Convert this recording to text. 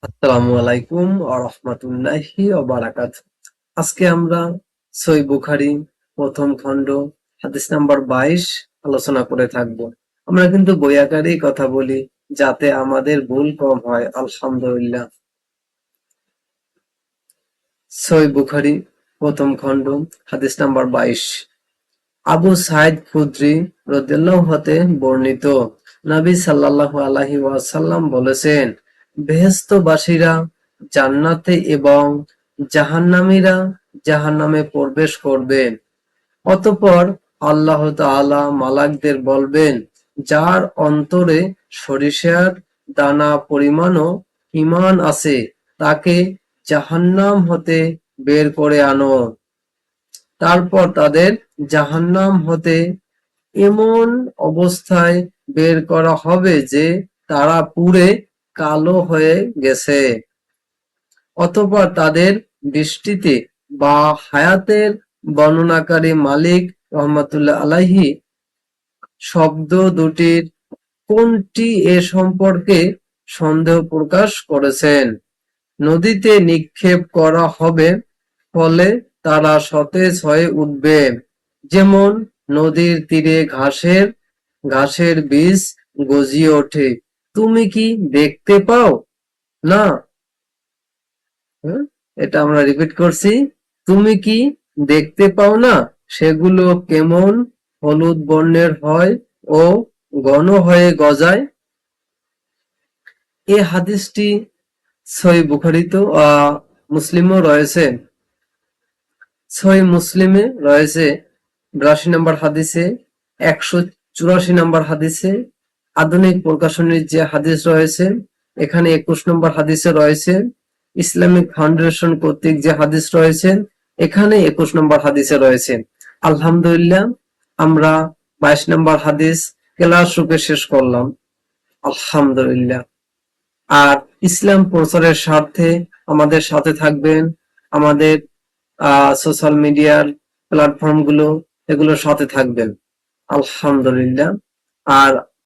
আসসালামু আলাইকুম ওয়া রাহমাতুল্লাহি ওয়া বারাকাতুহু। আজকে আমরা সহিহ বুখারী প্রথম খণ্ড হাদিস নাম্বার 22 আলোচনা করে থাকব। আমরা কিন্তু বই আকারেই কথা বলি যাতে আমাদের ভুল কম হয়, আলহামদুলিল্লাহ। সহিহ বুখারী প্রথম খণ্ড হাদিস নাম্বার 22। আবু সাঈদ খুদরি রাদিয়াল্লাহু হতে বর্ণিত, নবী সাল্লাল্লাহু আলাইহি ওয়াসাল্লাম বলেছেন, বেহেশতবাসীরা জান্নাতে এবং জাহান্নামীরা জাহান্নামে প্রবেশ করবে। অতঃপর আল্লাহ তাআলা মালাকদের বলবেন, যার অন্তরে সরিষার দানা পরিমাণও ঈমান আছে তাকে জাহান্নাম হতে বের করে আনো। তারপর তাদের জাহান্নাম হতে এমন অবস্থায় বের করা হবে যে তারা পুড়ে কালো হয়ে গেছে। অতঃপর তাদের দৃষ্টিতে বা হায়াতের বর্ণনাকারী মালিক রহমাতুল্লাহ আলাইহি শব্দ দুটির কোনটি এ সম্পর্কে সন্দেহ প্রকাশ করেছেন। নদীতে নিক্ষেপ করা হবে, ফলে তারা সতেজ হয়ে উঠবে, যেমন নদীর তীরে ঘাসের বীজ গজিয়ে ওঠে। তুমি কি দেখতে পাও না? এটা আমরা রিপিট করছি। তুমি কি দেখতে পাও না সেগুলো কেমন হলুদ বর্ণের হয় ও ঘন হয়ে গজায়? এই হাদিসটি সহিহ বুখারীতেও মুসলিমও রয়েছে। সহিহ মুসলিমে রয়েছে 82 নম্বর হাদিসে, 184 নম্বর হাদিসে। আধুনিক প্রকাশনীর যে হাদিস রয়েছে এখানে 21 নম্বর হাদিসে রয়েছে। ইসলামিক ফাউন্ডেশন কর্তৃক যে হাদিস রয়েছে এখানে 21 নম্বর হাদিসে রয়েছে। আলহামদুলিল্লাহ, আমরা 22 নম্বর হাদিস ক্লাস রূপে শেষ করলাম, আলহামদুলিল্লাহ। আর ইসলাম প্রচারের স্বার্থে আমাদের সাথে থাকবেন, আমাদের সোশ্যাল মিডিয়ার প্ল্যাটফর্ম গুলো এগুলোর সাথে থাকবেন, আলহামদুলিল্লাহ। আর